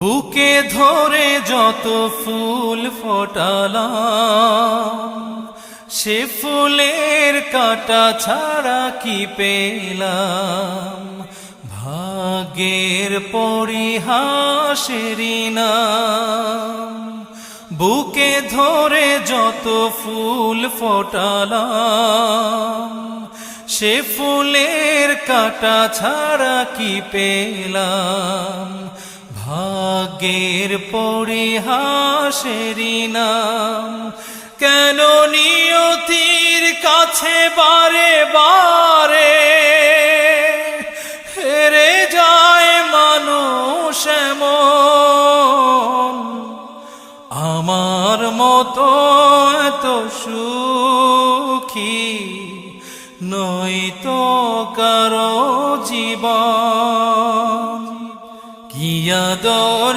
বুকে ধরে যত ফুল ফোটালাম, সে ফুলের কাঁটা ছাড়া কি পেলাম। ভাগ্যের পরিহাসেরই নাম। বুকে ধরে যত ফুল ফোটালাম, সে ফুলের কাঁটা ছাড়া কি পেলাম। ভাগ্যের পরিহাসেরই নাম। কেন নিয়তির কাছে বারে বারে হেরে যায় মানুষ এমন। আমার মতো এত সুখী নয়তো কারো জীবন। কি আদর